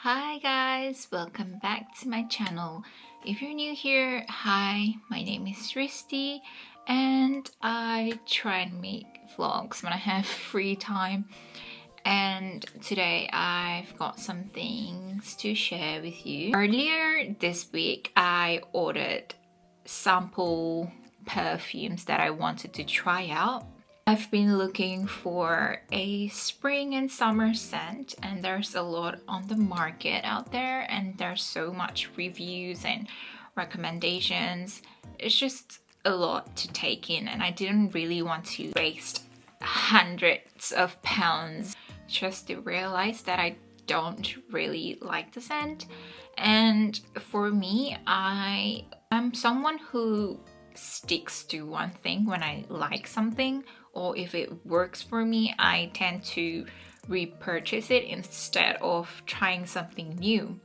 Hi guys, welcome back to my channel. If you're new here, hi, my name is Risti and I try and make vlogs when I have free time, and today I've got some things to share with you. Earlier this week I ordered sample perfumes that I wanted to try out. I've been looking for a spring and summer scent, and there's a lot on the market out there, and there's so much reviews and recommendations. It's just a lot to take in, and I didn't really want to waste hundreds of pounds just to realize that I don't really like the scent. And for me, I'm someone who sticks to one thing when I like something, or if it works for me, I tend to repurchase it instead of trying something new.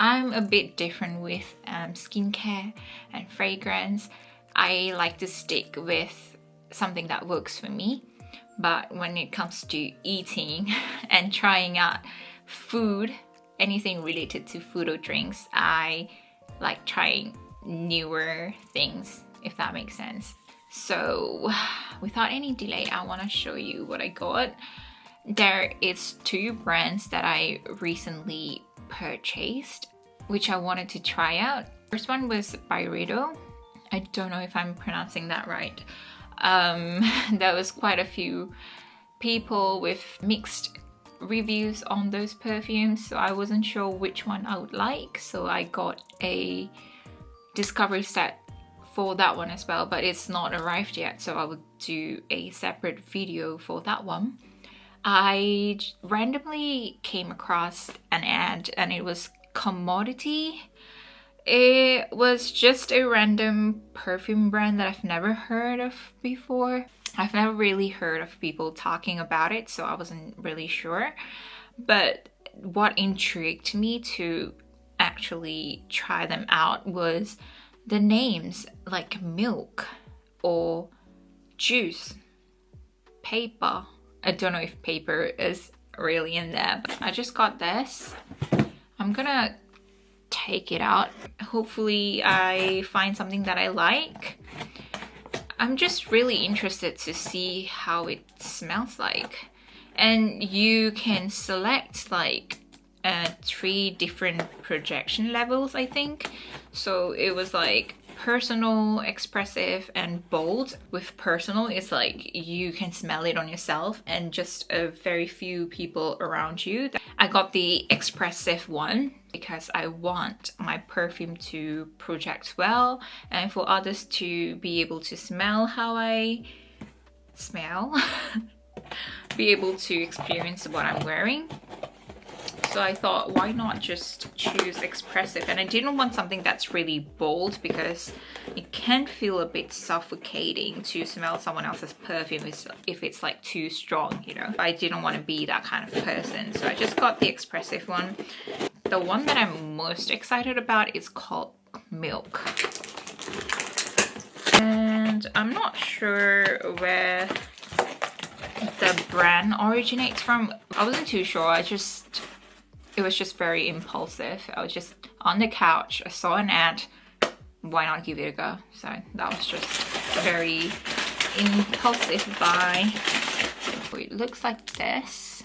I'm a bit different with skincare and fragrance. I like to stick with something that works for me, but when it comes to eating and trying out food, anything related to food or drinks, I like trying newer things, if that makes sense. So without any delay, I want to show you what I got. There is two brands that I recently purchased, which I wanted to try out. First one was Byredo. I don't know if I'm pronouncing that right. There was quite a few people with mixed reviews on those perfumes, so I wasn't sure which one I would like. So I got a discovery set for that one as well, but it's not arrived yet, so I will do a separate video for that one. I randomly came across an ad and it was Commodity. It was just a random perfume brand that I've never heard of before. I've never really heard of people talking about it, so I wasn't really sure. But what intrigued me to actually try them out was the names, like milk or juice, paper. I don't know if paper is really in there, but I just got this. I'm gonna take it out. Hopefully I find something that I like. I'm just really interested to see how it smells like. And you can select like 3 different projection levels, I think. So it was like personal, expressive, and bold. With personal, it's like you can smell it on yourself and just a very few people around you. I got the expressive one because I want my perfume to project well and for others to be able to smell how I smell, be able to experience what I'm wearing. So I thought, why not just choose expressive? And I didn't want something that's really bold because it can feel a bit suffocating to smell someone else's perfume if it's like too strong, you know. I didn't want to be that kind of person, so I just got the expressive one. The one that I'm most excited about is called Milk. And I'm not sure where the brand originates from. I wasn't too sure. It was just very impulsive. I was just on the couch, I saw an ad, why not give it a go? So that was just a very impulsive buy. It looks like this.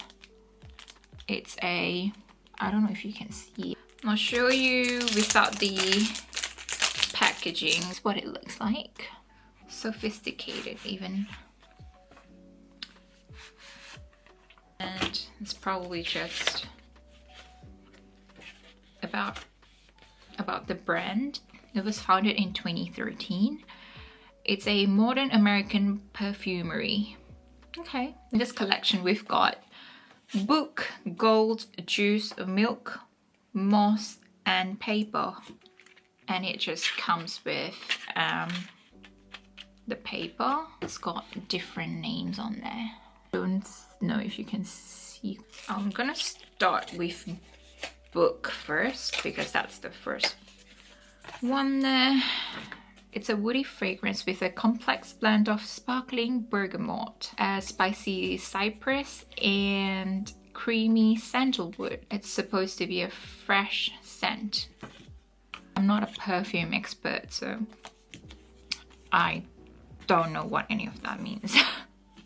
It's I don't know if you can see. I'll show you without the packaging what it looks like. Sophisticated even. And it's probably just about the brand. It was founded in 2013. It's a modern American perfumery. Okay, in this collection we've got book, gold, juice, milk, moss, and paper, and it just comes with the paper. It's got different names on there. I don't know if you can see. I'm gonna start with book first because that's the first one there. It's a woody fragrance with a complex blend of sparkling bergamot, spicy cypress, and creamy sandalwood. It's supposed to be a fresh scent. I'm not a perfume expert, so I don't know what any of that means.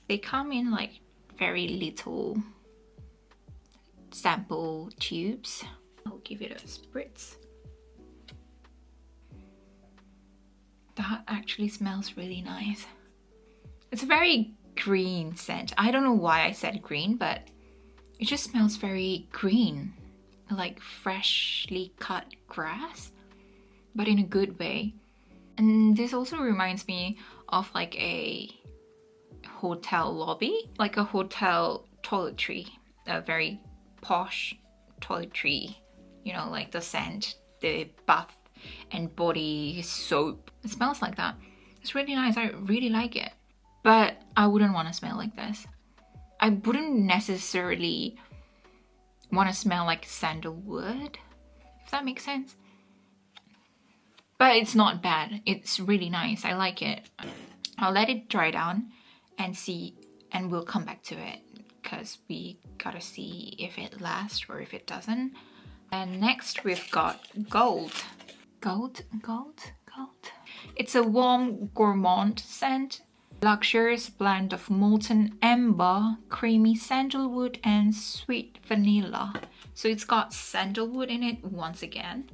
They come in like very little sample tubes. I'll give it a spritz. That actually smells really nice. It's a very green scent. I don't know why I said green, but it just smells very green, like freshly cut grass, but in a good way. And this also reminds me of like a hotel lobby, like a hotel toiletry, a very posh toiletry, you know, like the scent, the bath and body soap. It smells like that. It's really nice. I really like it. But I wouldn't want to smell like this. I wouldn't necessarily want to smell like sandalwood, if that makes sense. But it's not bad. It's really nice. I like it. I'll let it dry down and see, and we'll come back to it because we gotta see if it lasts or if it doesn't. And next we've got Gold. Gold? It's a warm gourmand scent. Luxurious blend of molten amber, creamy sandalwood, and sweet vanilla. So it's got sandalwood in it once again.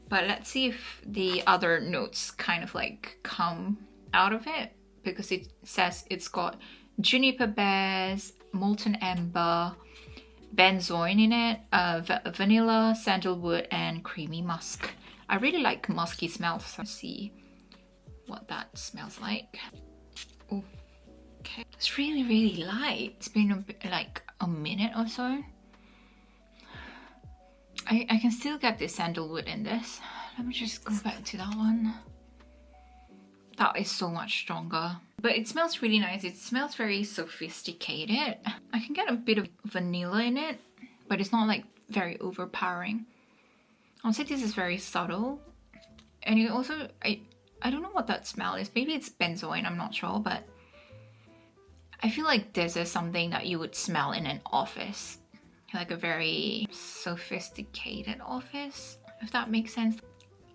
But let's see if the other notes kind of like come out of it, because it says it's got juniper bears, molten amber, benzoin in it, vanilla, sandalwood, and creamy musk. I really like musky smells, so let's see what that smells like. Ooh, okay, it's really, really light. It's been like a minute or so. I can still get the sandalwood in this. Let me just go back to that one. That is so much stronger. But it smells really nice. It smells very sophisticated. I can get a bit of vanilla in it, but it's not like very overpowering. I'll say this is very subtle. And it also, I don't know what that smell is. Maybe it's benzoin, I'm not sure, but I feel like this is something that you would smell in an office. Like a very sophisticated office, if that makes sense.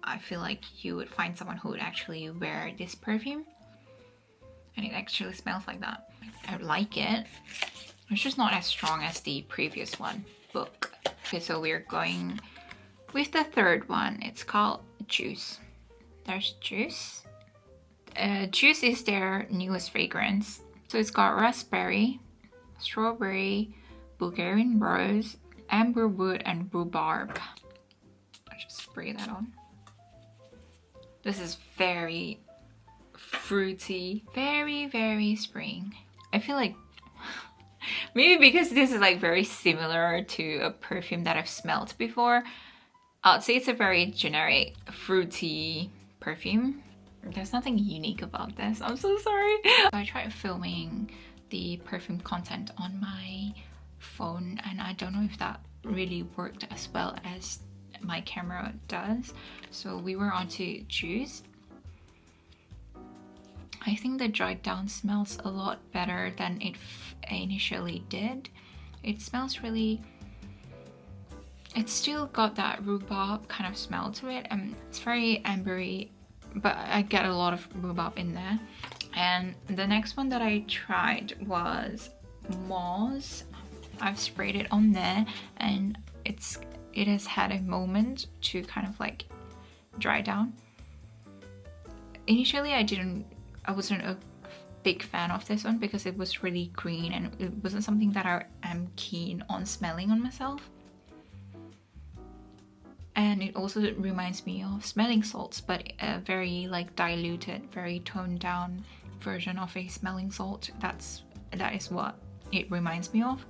I feel like you would find someone who would actually wear this perfume. And it actually smells like that. I like it. It's just not as strong as the previous one, Book. Okay, so we're going with the third one. It's called Juice. There's Juice. Juice is their newest fragrance. So it's got raspberry, strawberry, Bulgarian rose, amberwood, and rhubarb. I'll just spray that on. This is very fruity, very, very spring. I feel like maybe because this is like very similar to a perfume that I've smelled before, I'd say it's a very generic fruity perfume. There's nothing unique about this. I'm so sorry. I tried filming the perfume content on my phone and I don't know if that really worked as well as my camera does. So we were on to Juice. I think the dried down smells a lot better than it initially did. It smells really, it's still got that rhubarb kind of smell to it, and it's very ambery, but I get a lot of rhubarb in there. And the next one that I tried was Moss. I've sprayed it on there and it has had a moment to kind of like dry down. Initially I wasn't a big fan of this one because it was really green and it wasn't something that I am keen on smelling on myself. And it also reminds me of smelling salts, but a very like diluted, very toned down version of a smelling salt. That is what it reminds me of.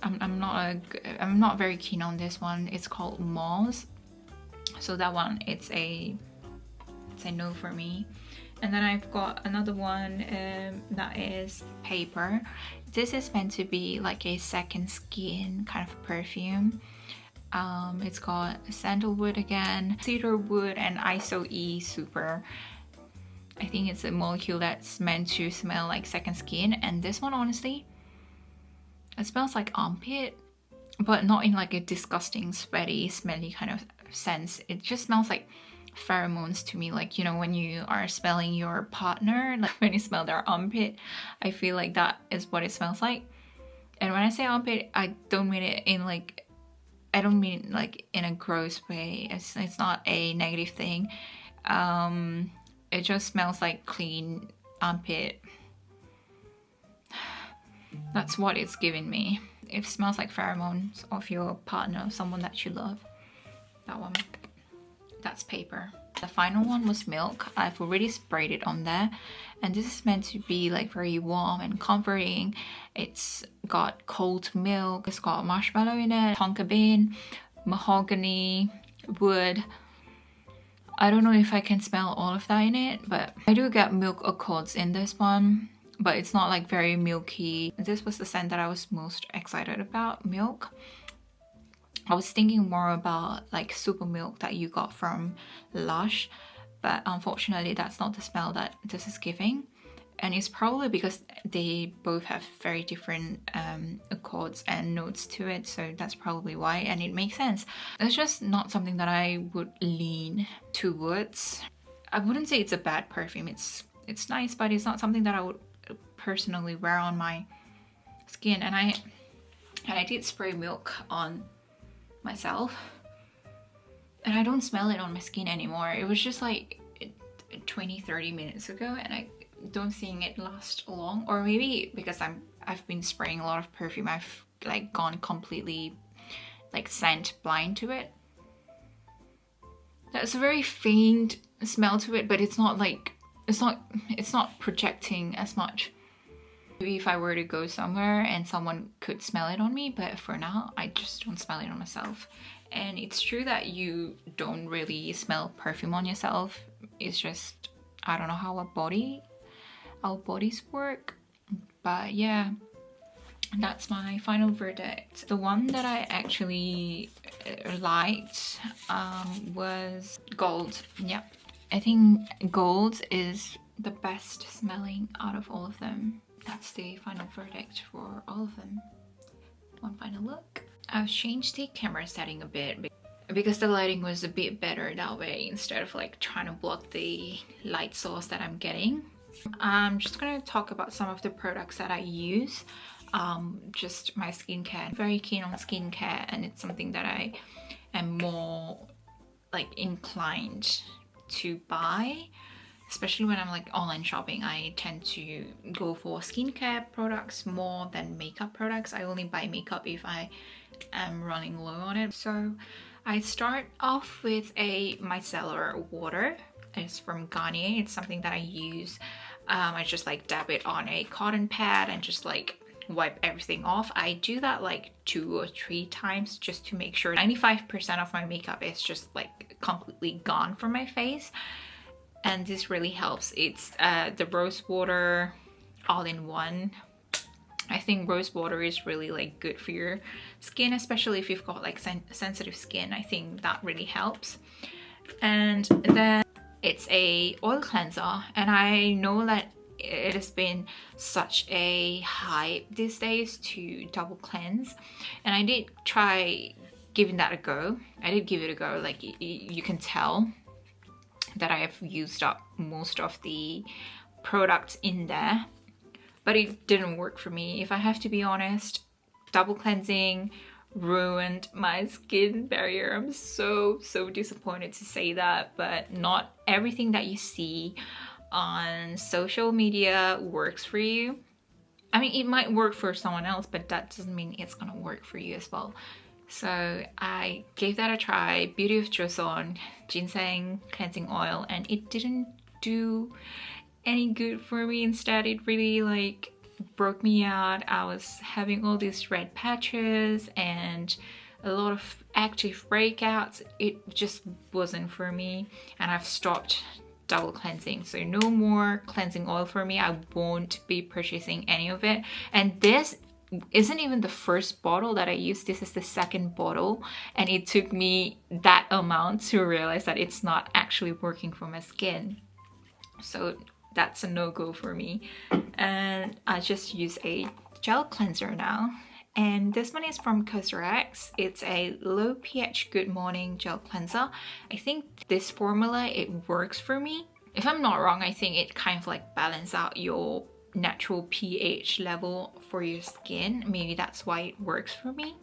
I'm not very keen on this one. It's called Moss, so that one it's a no for me. And then I've got another one that is Paper. This is meant to be like a second skin kind of perfume. It's got sandalwood again, cedarwood, and ISO-E Super. I think it's a molecule that's meant to smell like second skin, and this one honestly, It smells like armpit, but not in like a disgusting, sweaty, smelly kind of sense. It just smells like pheromones to me, like, you know, when you are smelling your partner, like when you smell their armpit, I feel like that is what it smells like. And when I say armpit, I don't mean it in like, I don't mean like in a gross way. It's not a negative thing. It just smells like clean armpit. That's what it's giving me. It smells like pheromones of your partner, someone that you love. That one. That's paper. The final one was milk. I've already sprayed it on there, and this is meant to be like very warm and comforting. It's got cold milk, it's got marshmallow in it, tonka bean, mahogany, wood. I don't know if I can smell all of that in it, but I do get milk accords in this one, but it's not like very milky. This was the scent that I was most excited about, milk. I was thinking more about like super milk that you got from Lush, but unfortunately that's not the smell that this is giving. And it's probably because they both have very different accords and notes to it, so that's probably why, and it makes sense. It's just not something that I would lean towards. I wouldn't say it's a bad perfume. It's nice, but it's not something that I would personally wear on my skin. And I did spray milk on myself, and I don't smell it on my skin anymore. It was just like 20-30 minutes ago, and I don't think it lasts long. Or maybe because I've been spraying a lot of perfume, I've like gone completely like scent blind to it. There's a very faint smell to it, but it's not like it's not projecting as much. Maybe if I were to go somewhere and someone could smell it on me, but for now I just don't smell it on myself. And it's true that you don't really smell perfume on yourself. It's just, I don't know how our bodies work. But yeah, that's my final verdict. The one that I actually liked was Gold. Yeah, I think Gold is the best smelling out of all of them. That's the final verdict for all of them. One final look. I've changed the camera setting a bit because the lighting was a bit better that way, instead of like trying to block the light source that I'm getting. I'm just gonna talk about some of the products that I use. Just my skincare. I'm very keen on skincare, and it's something that I am more like inclined to buy. Especially when I'm like online shopping, I tend to go for skincare products more than makeup products. I only buy makeup if I am running low on it. So I start off with a micellar water. It's from Garnier. It's something that I use. I just like dab it on a cotton pad and just like wipe everything off. I do that like 2 or 3 times just to make sure 95% of my makeup is just like completely gone from my face. And this really helps. It's the rose water all-in-one. I think rose water is really like good for your skin, especially if you've got like sensitive skin. I think that really helps. And then it's a oil cleanser, and I know that it has been such a hype these days to double cleanse, and I did try giving that a go. I did give it a go. Like you can tell that I have used up most of the products in there, but it didn't work for me. If I have to be honest, double cleansing ruined my skin barrier. I'm so disappointed to say that, but not everything that you see on social media works for you. I mean, it might work for someone else, but that doesn't mean it's gonna work for you as well. So I gave that a try. Beauty of Joseon ginseng cleansing oil, and it didn't do any good for me. Instead, it really like broke me out. I was having all these red patches and a lot of active breakouts. It just wasn't for me, and I've stopped double cleansing. So no more cleansing oil for me. I won't be purchasing any of it. And this isn't even the first bottle that I used. This is the second bottle, and it took me that amount to realize that it's not actually working for my skin. So that's a no-go for me. And I just use a gel cleanser now, And this one is from CosRx. It's a low pH Good Morning Gel Cleanser. I think this formula, it works for me. If I'm not wrong, I think it kind of like balances out your natural pH level for your skin. Maybe that's why it works for me.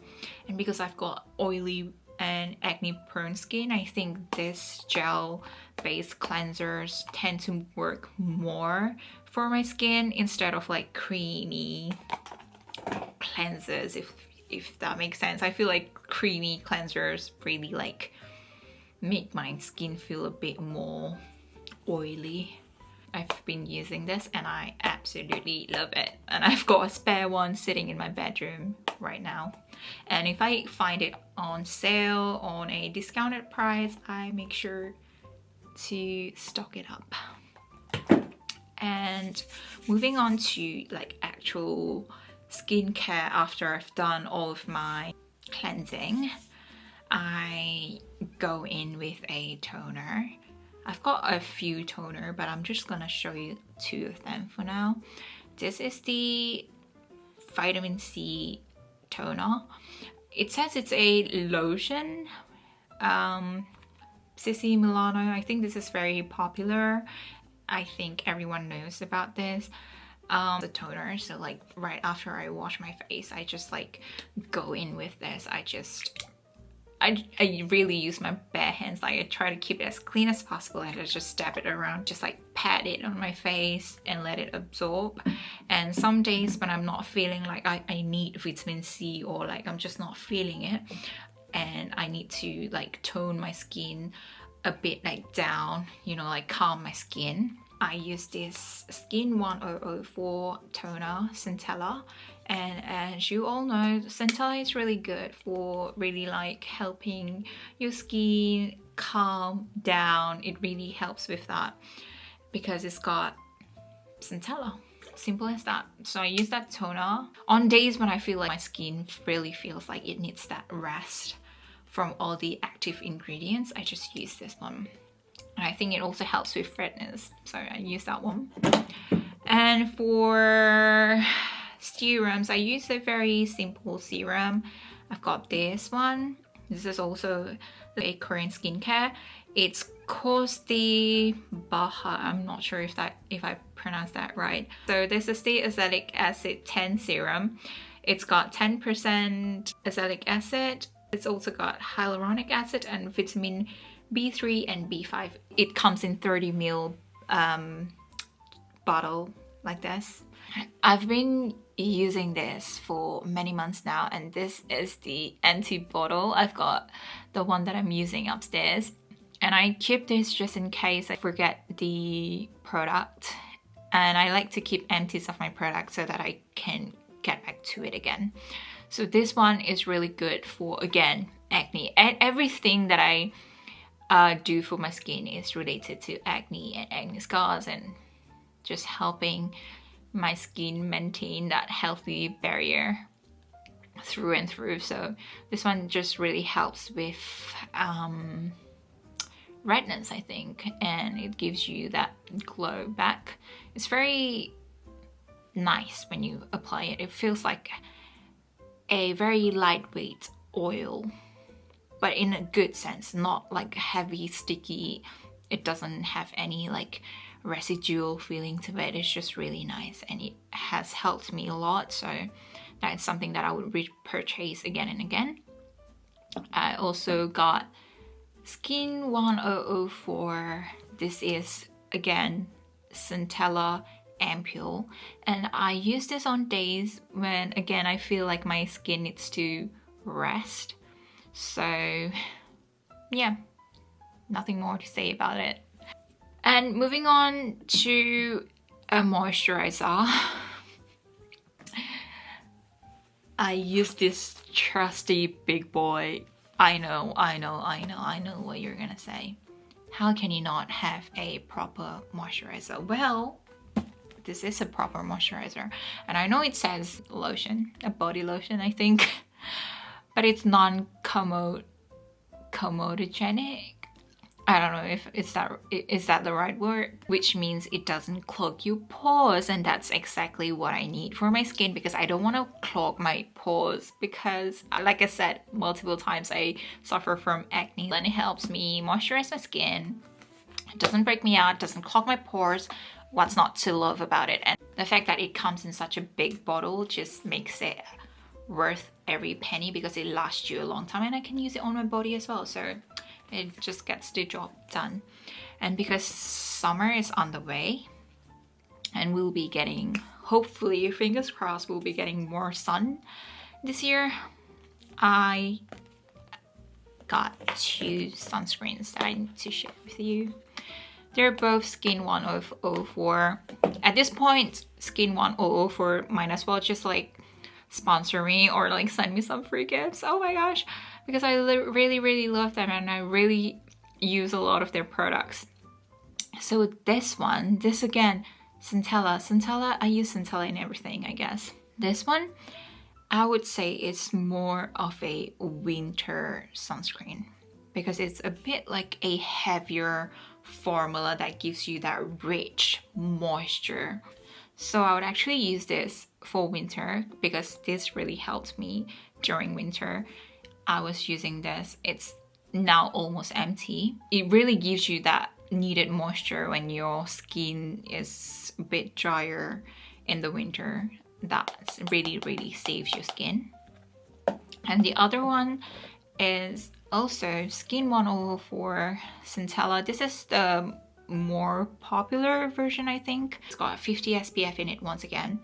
And because I've got oily and acne prone skin, I think this gel based cleansers tend to work more for my skin instead of like creamy cleansers, if that makes sense. I feel like creamy cleansers really like make my skin feel a bit more oily. I've been using this and I absolutely love it, and I've got a spare one sitting in my bedroom right now, and if I find it on sale on a discounted price, I make sure to stock it up. And moving on to like actual skincare, after I've done all of my cleansing, I go in with a toner. I've got a few toner, but I'm just gonna show you 2 of them for now. This is the vitamin C toner. It says it's a lotion. Sissy Milano, I think this is very popular. I think everyone knows about this. The toner, so like right after I wash my face, I just like go in with this. I really use my bare hands. Like I try to keep it as clean as possible. I just dab it around, just like pat it on my face and let it absorb. And some days when I'm not feeling like I need vitamin C, or like I'm just not feeling it and I need to like tone my skin a bit like down, you know, like calm my skin, I use this Skin 1004 toner, Centella. And as you all know, Centella is really good for really like helping your skin calm down. It really helps with that because it's got Centella. Simple as that. So I use that toner on days when I feel like my skin really feels like it needs that rest from all the active ingredients. I just use this one. And I think it also helps with redness, so I use that one. And for serums, I use a very simple serum. I've got this one. This is also a Korean skincare. It's Kosti Baha. I'm not sure if I pronounced that right. So this is the azelaic acid 10 serum. It's got 10% azelaic acid. It's also got hyaluronic acid and vitamin B3 and B5. It comes in 30 ml bottle like this. I've been using this for many months now, and this is the empty bottle. I've got the one that I'm using upstairs, and I keep this just in case I forget the product, and I like to keep empties of my product so that I can get back to it again. So this one is really good for, again, acne. Everything that I do for my skin is related to acne and acne scars, and just helping my skin maintain that healthy barrier through and through. So this one just really helps with redness, I think, and it gives you that glow back. It's very nice when you apply it. It feels like a very lightweight oil, but in a good sense, not like heavy, sticky. It doesn't have any like residual feeling to it. It's just really nice, and it has helped me a lot, so that's something that I would repurchase again and again. I also got Skin 1004. This is again Centella Ampule, and I use this on days when again I feel like my skin needs to rest. So yeah, nothing more to say about it. And moving on to a moisturizer, I use this trusty big boy. I know what you're gonna say. How can you not have a proper moisturizer? Well, this is a proper moisturizer, and I know it says lotion, a body lotion, I think, but it's non-comedogenic. I don't know if is that the right word, which means it doesn't clog your pores, and that's exactly what I need for my skin, because I don't want to clog my pores, because like I said multiple times, I suffer from acne, and it helps me moisturize my skin. It doesn't break me out, doesn't clog my pores. What's not to love about it? And the fact that it comes in such a big bottle just makes it worth every penny, because it lasts you a long time, and I can use it on my body as well, so it just gets the job done. And because summer is on the way and we'll be getting, hopefully, fingers crossed, we'll be getting more sun this year, I got 2 sunscreens that I need to share with you. They're both Skin 1004. At this point, Skin 1004 might as well just like sponsor me or like send me some free gifts. Oh my gosh, because I really love them, and I really use a lot of their products. So this one, this again, Centella, I use Centella in everything, I guess. This one, I would say it's more of a winter sunscreen, because it's a bit like a heavier formula that gives you that rich moisture. So I would actually use this for winter, because this really helped me during winter. I was using this. It's now almost empty. It really gives you that needed moisture when your skin is a bit drier in the winter. That really saves your skin. And the other one is also Skin 1004 Centella. This is the more popular version, I think. It's got 50 SPF in it once again.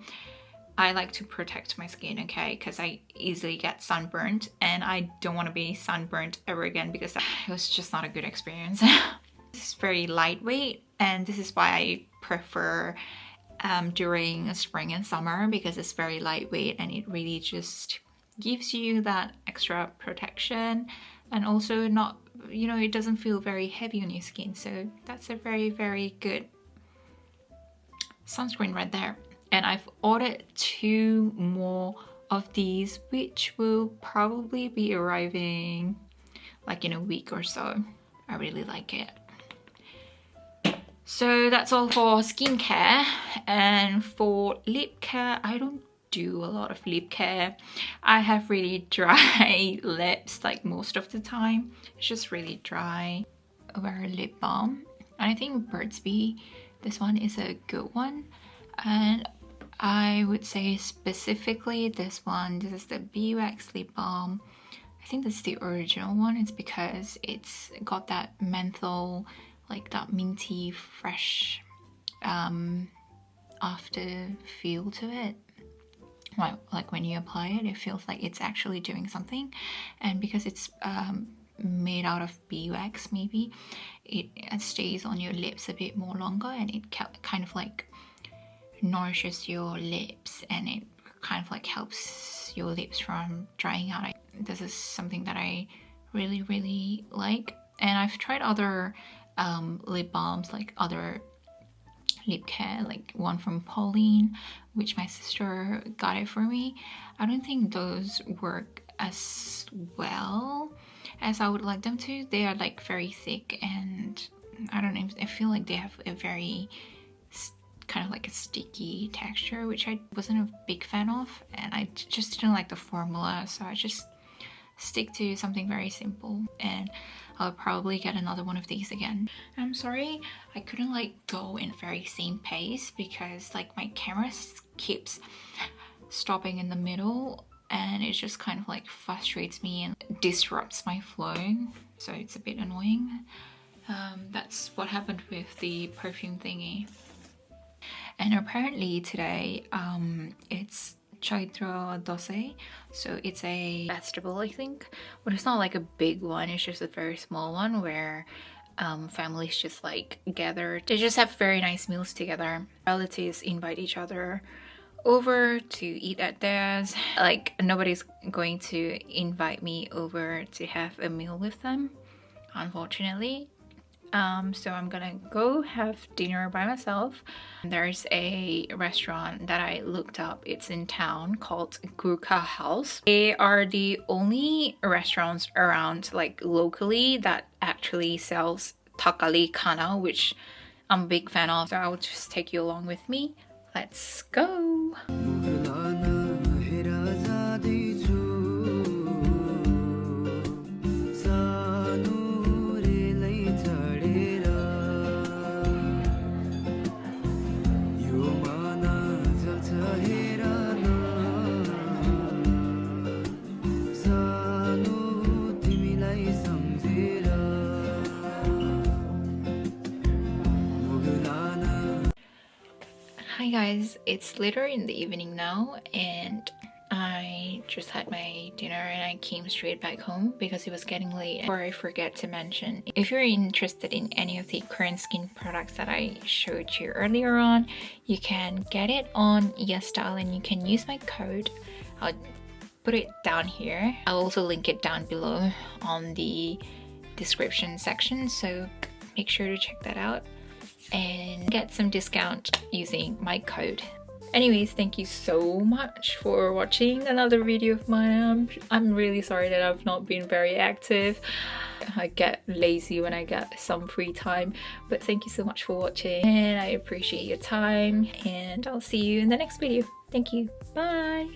I like to protect my skin, okay, because I easily get sunburned, and I don't want to be sunburned ever again, because it was just not a good experience. This is very lightweight, and this is why I prefer during spring and summer, because it's very lightweight and it really just gives you that extra protection, and also not, you know, it doesn't feel very heavy on your skin. So that's a very good sunscreen right there. And I've ordered 2 more of these, which will probably be arriving like in a week or so. I really like it. So that's all for skincare. And for lip care, I don't do a lot of lip care. I have really dry lips like most of the time. It's just really dry. I wear a lip balm, and I think Burt's Bee, this one is a good one. And I would say specifically this one, this is the Bee Wax lip balm. I think that's the original one. It's because it's got that menthol, like that minty fresh after feel to it. Like when you apply it, it feels like it's actually doing something. And because it's made out of beeswax, maybe it stays on your lips a bit more longer, and it kind of like nourishes your lips, and it kind of like helps your lips from drying out. This is something that I really like. And I've tried other lip balms, like other lip care, like one from Pauline, which my sister got it for me. I don't think those work as well as I would like them to. They are like very thick, and I don't know, I feel like they have a very kind of like a sticky texture, which I wasn't a big fan of, and I just didn't like the formula, so I just stick to something very simple. And I'll probably get another one of these again. I'm sorry I couldn't like go in very same pace, because like my camera keeps stopping in the middle, and it just kind of like frustrates me and disrupts my flow, so it's a bit annoying. That's what happened with the perfume thingy. And apparently today it's Chaitra Dose, so it's a festival, I think, but it's not like a big one, it's just a very small one where families just like gather. They just have very nice meals together. Relatives invite each other over to eat at theirs. Like nobody's going to invite me over to have a meal with them, unfortunately. So I'm gonna go have dinner by myself. There's a restaurant that I looked up, it's in town, called Gurkha House. They are the only restaurants around like locally that actually sells Takali Kana, which I'm a big fan of, so I'll just take you along with me. Let's go! Hi guys, it's later in the evening now and I just had my dinner and I came straight back home because it was getting late. Before I forget to mention, if you're interested in any of the current skin products that I showed you earlier on, you can get it on YesStyle and you can use my code. I'll put it down here. I'll also link it down below on the description section, so make sure to check that out and get some discount using my code. Anyways, thank you so much for watching another video of mine. I'm really sorry that I've not been very active. I get lazy when I get some free time, but thank you so much for watching and I appreciate your time and I'll see you in the next video. Thank you. Bye.